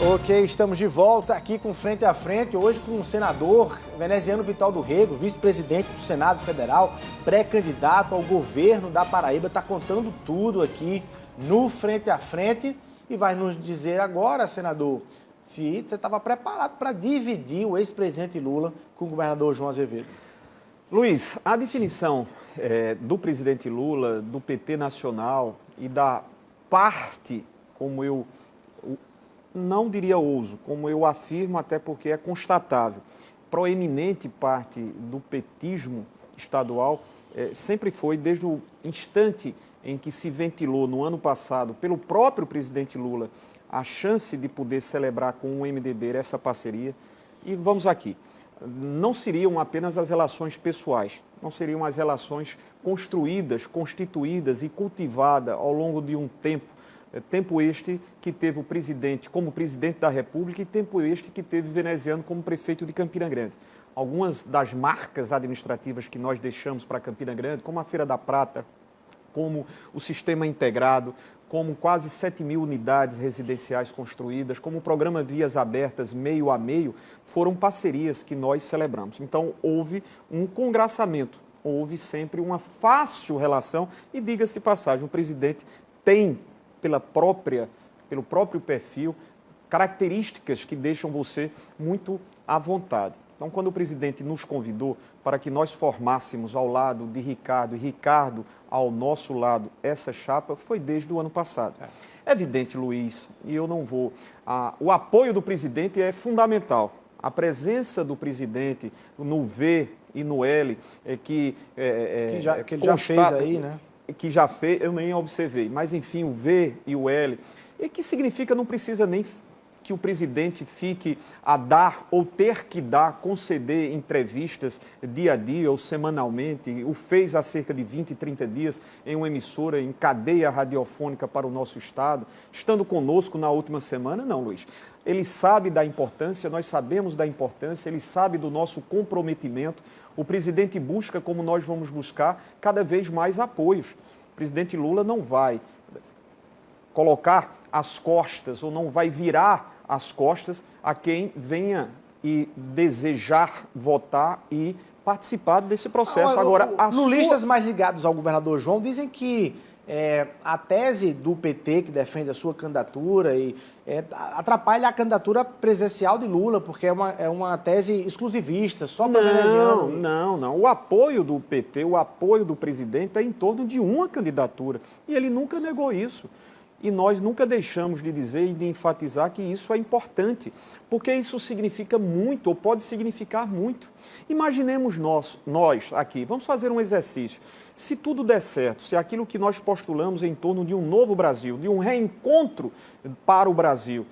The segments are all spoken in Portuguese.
Ok, estamos de volta aqui com Frente a Frente, hoje com o senador veneziano Vital do Rego, vice-presidente do Senado Federal, pré-candidato ao governo da Paraíba, está contando tudo aqui no Frente a Frente e vai nos dizer agora, senador, se você estava preparado para dividir o ex-presidente Lula com o governador João Azevedo. Luiz, a definição do presidente Lula, do PT nacional e da parte, como eu não diria ouso, como eu afirmo, até porque é constatável, proeminente parte do petismo estadual sempre foi, desde o instante em que se ventilou no ano passado pelo próprio presidente Lula a chance de poder celebrar com o MDB essa parceria. E vamos aqui, não seriam apenas as relações pessoais, não seriam as relações construídas, constituídas e cultivadas ao longo de um tempo este que teve o presidente como presidente da República e tempo este que teve o veneziano como prefeito de Campina Grande. Algumas das marcas administrativas que nós deixamos para Campina Grande, como a Feira da Prata, como o sistema integrado, como quase 7.000 unidades residenciais construídas, como o programa Vias Abertas meio a meio, foram parcerias que nós celebramos. Então, houve um congraçamento, houve sempre uma fácil relação e, diga-se de passagem, o presidente tem, pelo próprio perfil, características que deixam você muito à vontade. Então, quando o presidente nos convidou para que nós formássemos ao lado de Ricardo e Ricardo ao nosso lado essa chapa, foi desde o ano passado. É evidente, Luiz, e eu não vou... o apoio do presidente é fundamental. A presença do presidente no V e no L, que ele já fez aí, né? Que já fez, eu nem observei, mas enfim, o V e o L, e que significa não precisa nem que o presidente fique a dar ou ter que dar, conceder entrevistas dia a dia ou semanalmente, o fez há cerca de 20, 30 dias em uma emissora, em cadeia radiofônica para o nosso estado, estando conosco na última semana, não, Luiz. Ele sabe da importância, nós sabemos da importância, ele sabe do nosso comprometimento. O presidente busca, como nós vamos buscar, cada vez mais apoios. O presidente Lula não vai colocar as costas ou não vai virar as costas a quem venha e desejar votar e participar desse processo. Agora, lulistas mais ligados ao governador João dizem que a tese do PT, que defende a sua candidatura, atrapalha a candidatura presidencial de Lula, porque é uma tese exclusivista, só para veneziano. Não. O apoio do PT, o apoio do presidente é em torno de uma candidatura. E ele nunca negou isso. E nós nunca deixamos de dizer e de enfatizar que isso é importante, porque isso significa muito, ou pode significar muito. Imaginemos nós aqui, vamos fazer um exercício. Se tudo der certo, se aquilo que nós postulamos em torno de um novo Brasil, de um reencontro para o Brasil,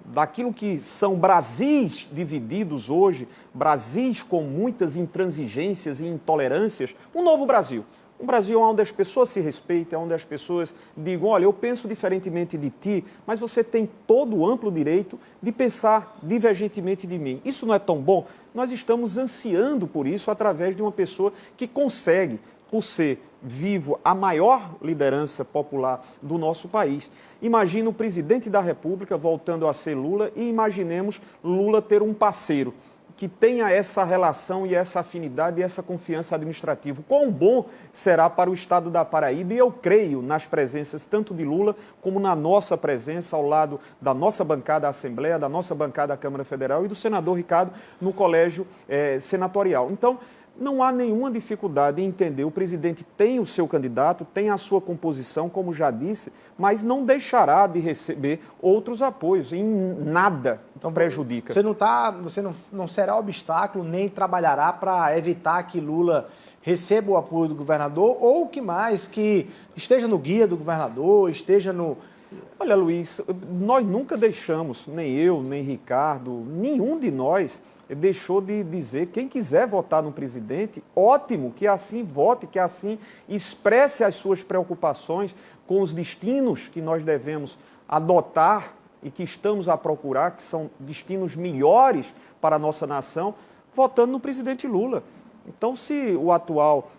daquilo que são Brasis divididos hoje, Brasis com muitas intransigências e intolerâncias, um novo Brasil. Um Brasil onde as pessoas se respeitam, onde as pessoas digam, olha, eu penso diferentemente de ti, mas você tem todo o amplo direito de pensar divergentemente de mim. Isso não é tão bom? Nós estamos ansiando por isso através de uma pessoa que consegue, por ser vivo, a maior liderança popular do nosso país. Imagina o presidente da República voltando a ser Lula e imaginemos Lula ter um parceiro que tenha essa relação e essa afinidade e essa confiança administrativa. Quão bom será para o estado da Paraíba, e eu creio nas presenças tanto de Lula como na nossa presença ao lado da nossa bancada da Assembleia, da nossa bancada da Câmara Federal e do senador Ricardo no colégio senatorial. Então, não há nenhuma dificuldade em entender. O presidente tem o seu candidato, tem a sua composição, como já disse, mas não deixará de receber outros apoios. Em nada prejudica. Você não será obstáculo, nem trabalhará para evitar que Lula receba o apoio do governador ou que mais, que esteja no guia do governador, esteja no... Olha, Luiz, nós nunca deixamos, nem eu, nem Ricardo, nenhum de nós deixou de dizer, quem quiser votar no presidente, ótimo, que assim vote, que assim expresse as suas preocupações com os destinos que nós devemos adotar e que estamos a procurar, que são destinos melhores para a nossa nação, votando no presidente Lula. Então, se o atual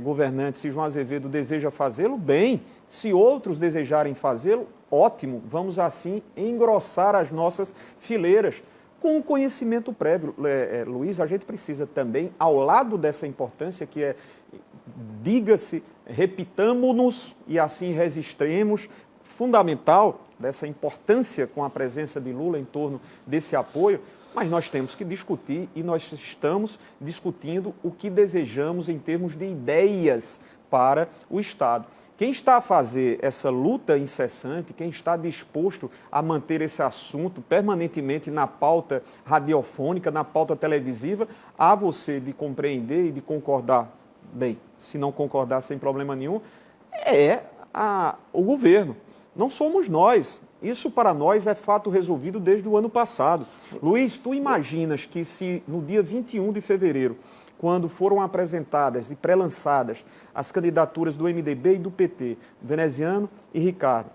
governante, se João Azevedo, deseja fazê-lo, bem. Se outros desejarem fazê-lo, ótimo. Vamos, assim, engrossar as nossas fileiras com o conhecimento prévio. Luiz, a gente precisa também, ao lado dessa importância que é, diga-se, repitamo-nos e assim registremos, fundamental dessa importância com a presença de Lula em torno desse apoio, mas nós temos que discutir e nós estamos discutindo o que desejamos em termos de ideias para o Estado. Quem está a fazer essa luta incessante, quem está disposto a manter esse assunto permanentemente na pauta radiofônica, na pauta televisiva, há você de compreender e de concordar, bem, se não concordar sem problema nenhum, o governo. Não somos nós. Isso para nós é fato resolvido desde o ano passado. Luiz, tu imaginas que se no dia 21 de fevereiro, quando foram apresentadas e pré-lançadas as candidaturas do MDB e do PT, Veneziano e Ricardo,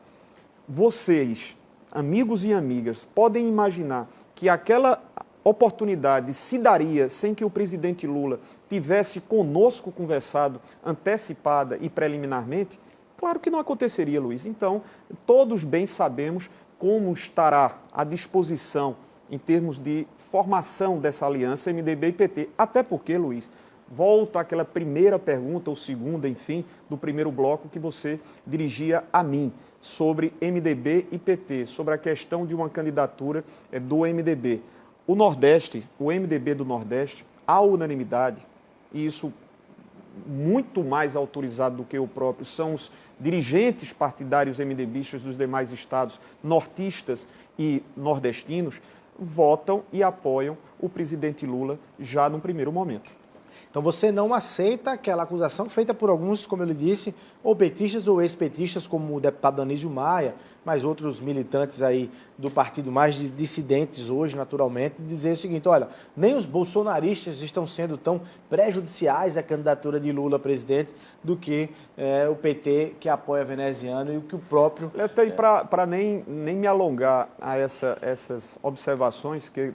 vocês, amigos e amigas, podem imaginar que aquela oportunidade se daria sem que o presidente Lula tivesse conosco conversado antecipada e preliminarmente? Claro que não aconteceria, Luiz. Então, todos bem sabemos como estará à disposição em termos de formação dessa aliança MDB e PT. Até porque, Luiz, volto àquela primeira pergunta, ou segunda, enfim, do primeiro bloco que você dirigia a mim, sobre MDB e PT, sobre a questão de uma candidatura do MDB. O Nordeste, o MDB do Nordeste, à unanimidade, e isso muito mais autorizado do que eu próprio, são os dirigentes partidários MDBistas dos demais estados nortistas e nordestinos, votam e apoiam o presidente Lula já no primeiro momento. Então você não aceita aquela acusação feita por alguns, como eu lhe disse, ou petistas ou ex-petistas, como o deputado Anísio Maia, mas outros militantes aí do partido mais dissidentes hoje, naturalmente, de dizer o seguinte: olha, nem os bolsonaristas estão sendo tão prejudiciais à candidatura de Lula a presidente do que o PT, que apoia Veneziano, e o que o próprio... Para nem me alongar a essas observações que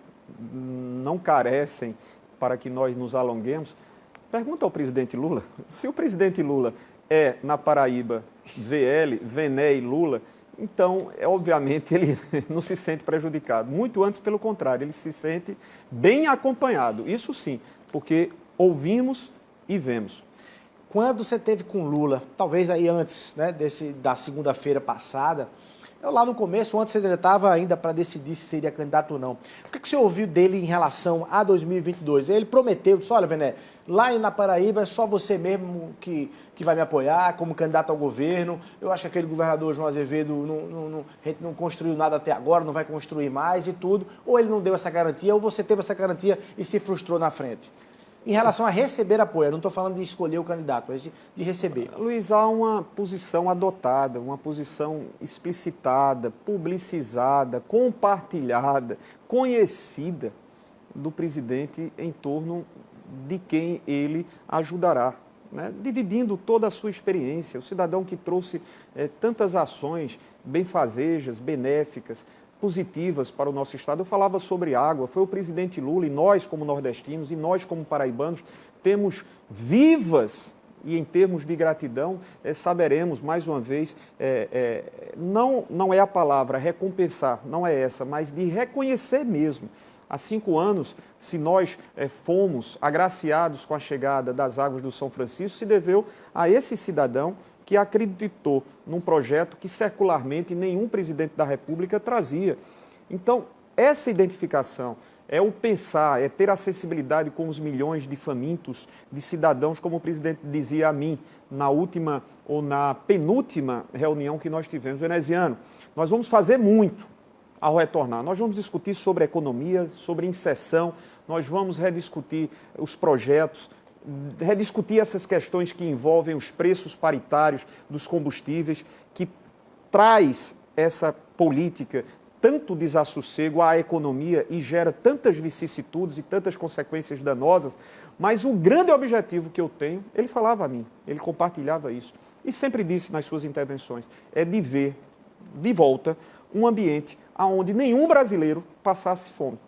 não carecem para que nós nos alonguemos, pergunta ao presidente Lula. Se o presidente Lula é, na Paraíba, VL, Vené e Lula, então, obviamente, ele não se sente prejudicado. Muito antes, pelo contrário, ele se sente bem acompanhado. Isso sim, porque ouvimos e vemos. Quando você teve com Lula, talvez aí antes, né, da segunda-feira passada, lá no começo, antes ele estava ainda para decidir se seria candidato ou não. O que você ouviu dele em relação a 2022? Ele prometeu, disse: olha, Vené, lá na Paraíba é só você mesmo que vai me apoiar como candidato ao governo. Eu acho que aquele governador João Azevedo a gente não construiu nada até agora, não vai construir mais e tudo. Ou ele não deu essa garantia, ou você teve essa garantia e se frustrou na frente. Em relação a receber apoio, eu não estou falando de escolher o candidato, mas de receber. Luiz, há uma posição adotada, uma posição explicitada, publicizada, compartilhada, conhecida do presidente em torno de quem ele ajudará, né? Dividindo toda a sua experiência. O cidadão que trouxe tantas ações benfazejas, benéficas, positivas para o nosso Estado. Eu falava sobre água, foi o presidente Lula, e nós como nordestinos e nós como paraibanos temos vivas, e em termos de gratidão, saberemos mais uma vez, não é a palavra recompensar, não é essa, mas de reconhecer mesmo. Há 5 anos, se nós fomos agraciados com a chegada das águas do São Francisco, se deveu a esse cidadão que acreditou num projeto que circularmente nenhum presidente da República trazia. Então, essa identificação é o pensar, é ter acessibilidade com os milhões de famintos, de cidadãos, como o presidente dizia a mim na última ou na penúltima reunião que nós tivemos. Veneziano, nós vamos fazer muito ao retornar. Nós vamos discutir sobre economia, sobre inserção, nós vamos rediscutir os projetos, rediscutir essas questões que envolvem os preços paritários dos combustíveis, que traz essa política tanto desassossego à economia e gera tantas vicissitudes e tantas consequências danosas, mas o grande objetivo que eu tenho, ele falava a mim, ele compartilhava isso, e sempre disse nas suas intervenções, é de ver de volta um ambiente onde nenhum brasileiro passasse fome.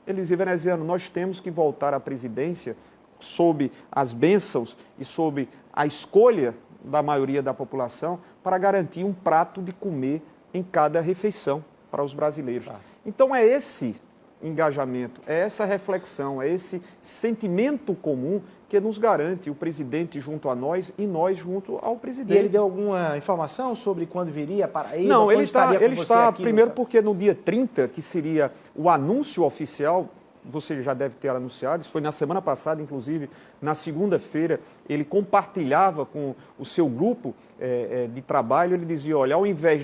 Ele dizia: Veneziano, nós temos que voltar à presidência sob as bênçãos e sob a escolha da maioria da população para garantir um prato de comer em cada refeição para os brasileiros. Então é esse engajamento, é essa reflexão, é esse sentimento comum que nos garante o presidente junto a nós e nós junto ao presidente. E ele deu alguma informação sobre quando viria a Paraíba? Não, ele está aqui primeiro porque no dia 30, que seria o anúncio oficial, você já deve ter anunciado, isso foi na semana passada, inclusive, na segunda-feira, ele compartilhava com o seu grupo de trabalho, ele dizia, olha, ao invés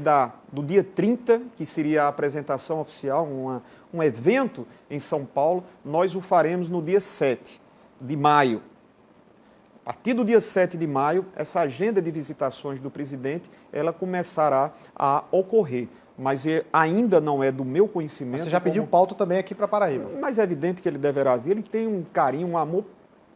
do dia 30, que seria a apresentação oficial, um evento em São Paulo, nós o faremos no dia 7 de maio. A partir do dia 7 de maio, essa agenda de visitações do presidente, ela começará a ocorrer. Mas ainda não é do meu conhecimento. Mas você já pediu pauta também aqui para Paraíba. Mas é evidente que ele deverá vir. Ele tem um carinho, um amor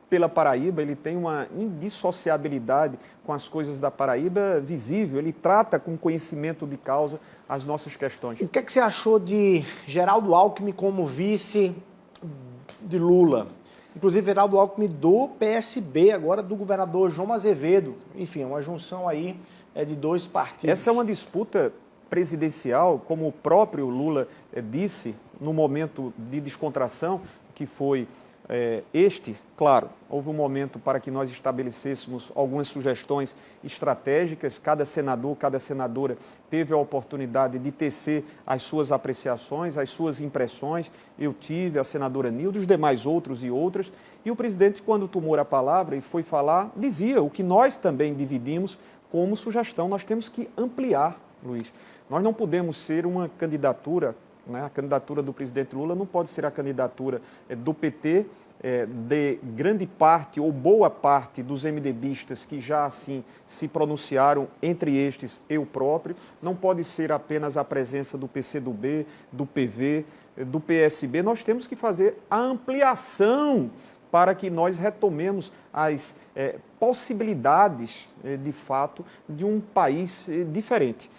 pela Paraíba, ele tem uma indissociabilidade com as coisas da Paraíba visível. Ele trata com conhecimento de causa as nossas questões. O que é que você achou de Geraldo Alckmin como vice de Lula? Inclusive, Geraldo Alckmin do PSB, agora do governador João Azevedo. Enfim, uma junção aí de dois partidos. Essa é uma disputa presidencial, como o próprio Lula disse no momento de descontração, que foi claro, houve um momento para que nós estabelecêssemos algumas sugestões estratégicas, cada senador, cada senadora teve a oportunidade de tecer as suas apreciações, as suas impressões, eu tive, a senadora Nilda, os demais outros e outras, e o presidente, quando tomou a palavra e foi falar, dizia o que nós também dividimos como sugestão, nós temos que ampliar, Luiz. Nós não podemos ser uma candidatura, né? A candidatura do presidente Lula não pode ser a candidatura do PT, de grande parte ou boa parte dos MDBistas que já assim se pronunciaram, entre estes eu próprio, não pode ser apenas a presença do PCdoB, do PV, do PSB, nós temos que fazer a ampliação para que nós retomemos as possibilidades, de fato, de um país diferente.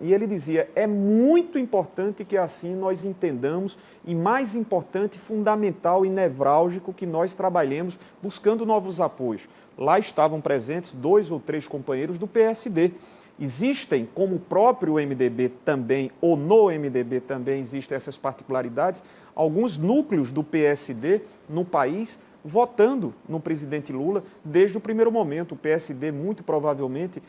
E ele dizia, é muito importante que assim nós entendamos e mais importante, fundamental e nevrálgico que nós trabalhemos buscando novos apoios. Lá estavam presentes 2 ou 3 companheiros do PSD. Existem, como o próprio MDB também, ou no MDB também existem essas particularidades, alguns núcleos do PSD no país votando no presidente Lula desde o primeiro momento. O PSD muito provavelmente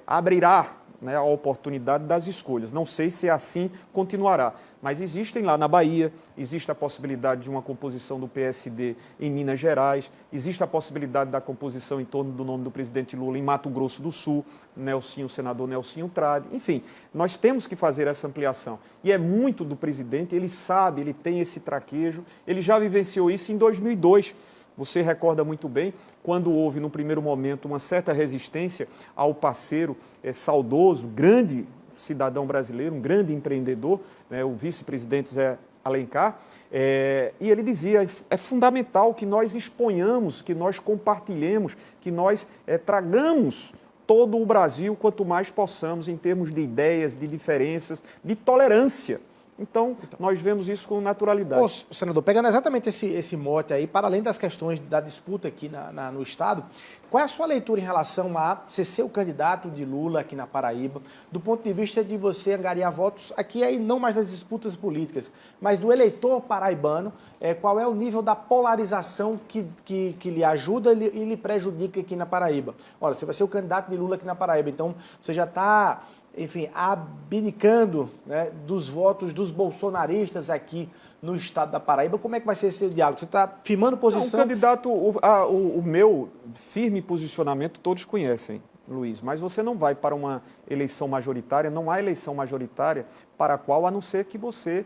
abrirá, né, a oportunidade das escolhas. Não sei se assim continuará, mas existem lá na Bahia, existe a possibilidade de uma composição do PSD em Minas Gerais, existe a possibilidade da composição em torno do nome do presidente Lula em Mato Grosso do Sul, o senador Nelsinho Trade, enfim, nós temos que fazer essa ampliação. E é muito do presidente, ele sabe, ele tem esse traquejo, ele já vivenciou isso em 2002, você recorda muito bem, quando houve, no primeiro momento, uma certa resistência ao parceiro saudoso, grande cidadão brasileiro, um grande empreendedor, né, o vice-presidente Zé Alencar, e ele dizia, é fundamental que nós exponhamos, que nós compartilhemos, que nós tragamos todo o Brasil, quanto mais possamos, em termos de ideias, de diferenças, de tolerância. Então, nós vemos isso com naturalidade. Ô, senador, pegando exatamente esse mote aí, para além das questões da disputa aqui no Estado, qual é a sua leitura em relação a você ser o candidato de Lula aqui na Paraíba, do ponto de vista de você angariar votos aqui, aí não mais das disputas políticas, mas do eleitor paraibano, qual é o nível da polarização que lhe ajuda e lhe prejudica aqui na Paraíba? Olha, você vai ser o candidato de Lula aqui na Paraíba, então você já está, enfim, abdicando, né, dos votos dos bolsonaristas aqui no estado da Paraíba. Como é que vai ser esse diálogo? Você está firmando posição? Não, o candidato, o meu firme posicionamento todos conhecem, Luiz, mas você não vai para uma eleição majoritária, não há eleição majoritária para a qual, a não ser que você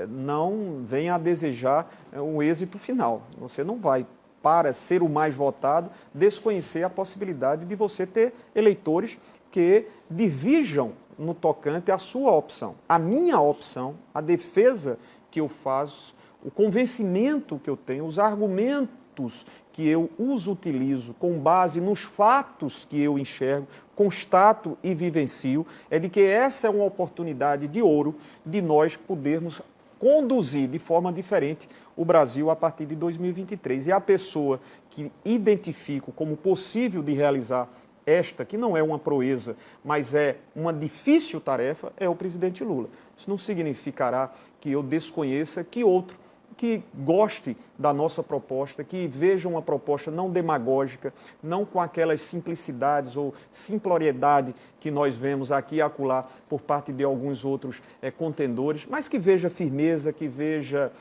não venha a desejar um êxito final. Você não vai, para ser o mais votado, desconhecer a possibilidade de você ter eleitores que divirjam no tocante à sua opção. A minha opção, a defesa que eu faço, o convencimento que eu tenho, os argumentos que eu utilizo com base nos fatos que eu enxergo, constato e vivencio, é de que essa é uma oportunidade de ouro de nós podermos conduzir de forma diferente o Brasil a partir de 2023. E a pessoa que identifico como possível de realizar esta, que não é uma proeza, mas é uma difícil tarefa, é o presidente Lula. Isso não significará que eu desconheça que outro que goste da nossa proposta, que veja uma proposta não demagógica, não com aquelas simplicidades ou simploriedade que nós vemos aqui e acolá por parte de alguns outros contendores, mas que veja firmeza, que veja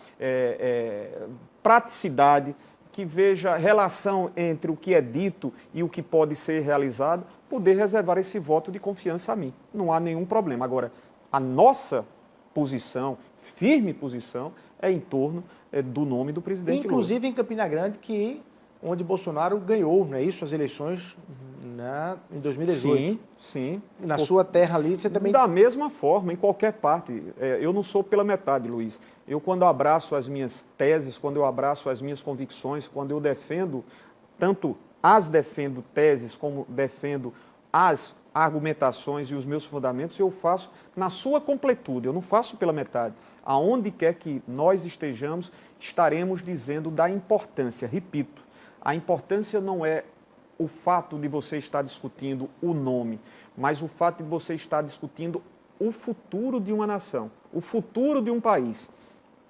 praticidade, que veja relação entre o que é dito e o que pode ser realizado, poder reservar esse voto de confiança a mim. Não há nenhum problema. Agora, a nossa posição, firme posição, é em torno do nome do presidente Lula. Inclusive em Campina Grande, onde Bolsonaro ganhou, não é isso, as eleições em 2018. Sim, sim. Na sua terra ali, você também... Da mesma forma, em qualquer parte. Eu não sou pela metade, Luiz. Eu, quando abraço as minhas teses, quando eu abraço as minhas convicções, quando eu defendo, tanto defendo teses como defendo as argumentações e os meus fundamentos, eu faço na sua completude, eu não faço pela metade. Aonde quer que nós estejamos, estaremos dizendo da importância. Repito, a importância não é o fato de você estar discutindo o nome, mas o fato de você estar discutindo o futuro de uma nação, o futuro de um país.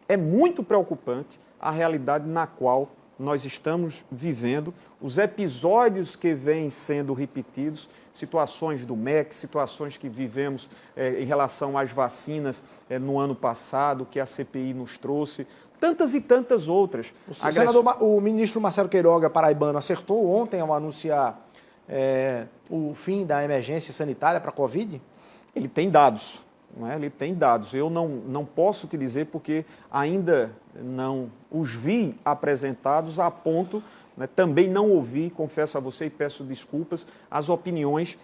É muito preocupante a realidade na qual nós estamos vivendo, os episódios que vêm sendo repetidos, situações do MEC, situações que vivemos em relação às vacinas no ano passado, que a CPI nos trouxe, tantas e tantas outras. O ministro Marcelo Queiroga, paraibano, acertou ontem ao anunciar o fim da emergência sanitária para a Covid? Ele tem dados. Ele tem dados. Eu não posso te dizer porque ainda não os vi apresentados a ponto, também não ouvi, confesso a você e peço desculpas, as opiniões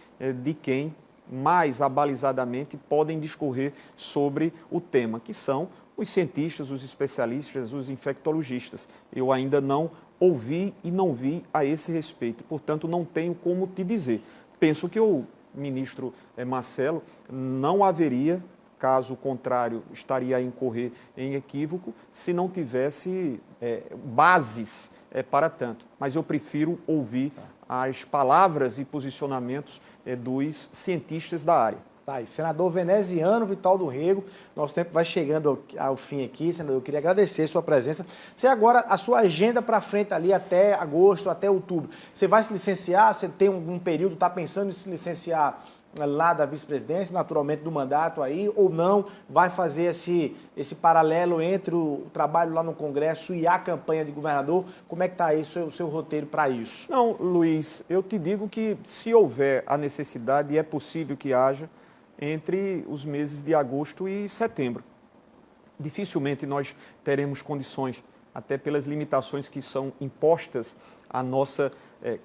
de quem mais abalizadamente podem discorrer sobre o tema, que são os cientistas, os especialistas, os infectologistas. Eu ainda não ouvi e não vi a esse respeito, portanto não tenho como te dizer. Penso que o ministro Marcelo não haveria, caso contrário, estaria a incorrer em equívoco, se não tivesse bases para tanto. Mas eu prefiro ouvir as palavras e posicionamentos dos cientistas da área. Tá aí, senador veneziano Vital do Rego, nosso tempo vai chegando ao fim aqui, senador, eu queria agradecer a sua presença. Você agora, a sua agenda para frente ali até agosto, até outubro, você vai se licenciar, você tem algum período, está pensando em se licenciar lá da vice-presidência, naturalmente do mandato aí, ou não, vai fazer esse paralelo entre o trabalho lá no Congresso e a campanha de governador? Como é que está aí o seu roteiro para isso? Não, Luiz, eu te digo que se houver a necessidade, e é possível que haja, entre os meses de agosto e setembro. Dificilmente nós teremos condições, até pelas limitações que são impostas à nossa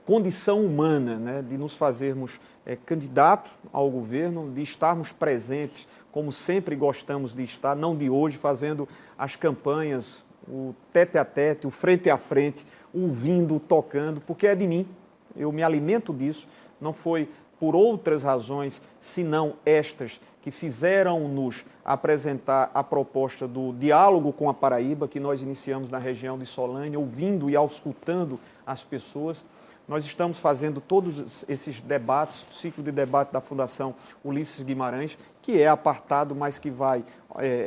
condição humana, de nos fazermos candidatos ao governo, de estarmos presentes, como sempre gostamos de estar, não de hoje, fazendo as campanhas, o tete-a-tete, o frente a frente, ouvindo, tocando, porque é de mim, eu me alimento disso, não foi por outras razões, senão estas que fizeram-nos apresentar a proposta do diálogo com a Paraíba, que nós iniciamos na região de Solânia, ouvindo e auscultando as pessoas. Nós estamos fazendo todos esses debates, o ciclo de debate da Fundação Ulisses Guimarães, que é apartado, mas que vai,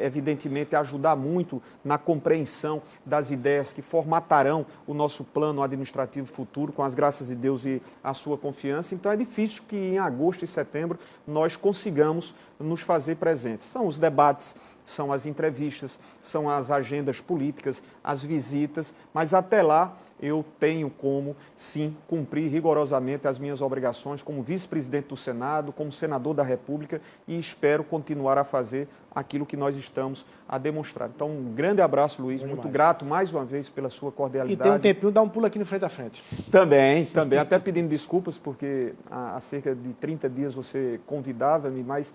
evidentemente, ajudar muito na compreensão das ideias que formatarão o nosso plano administrativo futuro, com as graças de Deus e a sua confiança. Então, é difícil que em agosto e setembro nós consigamos nos fazer presentes. São os debates, são as entrevistas, são as agendas políticas, as visitas, mas até lá eu tenho como, sim, cumprir rigorosamente as minhas obrigações como vice-presidente do Senado, como senador da República e espero continuar a fazer aquilo que nós estamos a demonstrar. Então, um grande abraço, Luiz, muito grato mais uma vez pela sua cordialidade. E tem um tempinho, dá um pulo aqui no frente a frente. Também, até pedindo desculpas, porque há cerca de 30 dias você convidava-me, mas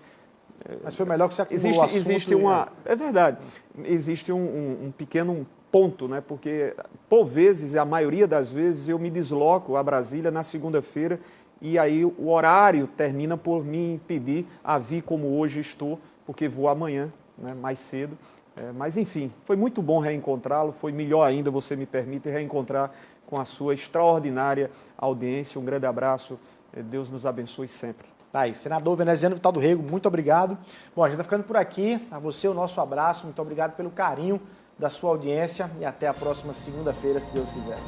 foi melhor que você acumulou existe uma... É verdade, existe um pequeno ponto, porque por vezes, a maioria das vezes, eu me desloco a Brasília na segunda-feira e aí o horário termina por me impedir a vir como hoje estou, porque vou amanhã, mais cedo, Mas, enfim, foi muito bom reencontrá-lo, foi melhor ainda, você me permite, reencontrar com a sua extraordinária audiência. Um grande abraço, Deus nos abençoe sempre. Tá aí, senador Veneziano Vital do Rego, muito obrigado. Bom, a gente está ficando por aqui, a você o nosso abraço, muito obrigado pelo carinho da sua audiência e até a próxima segunda-feira, se Deus quiser.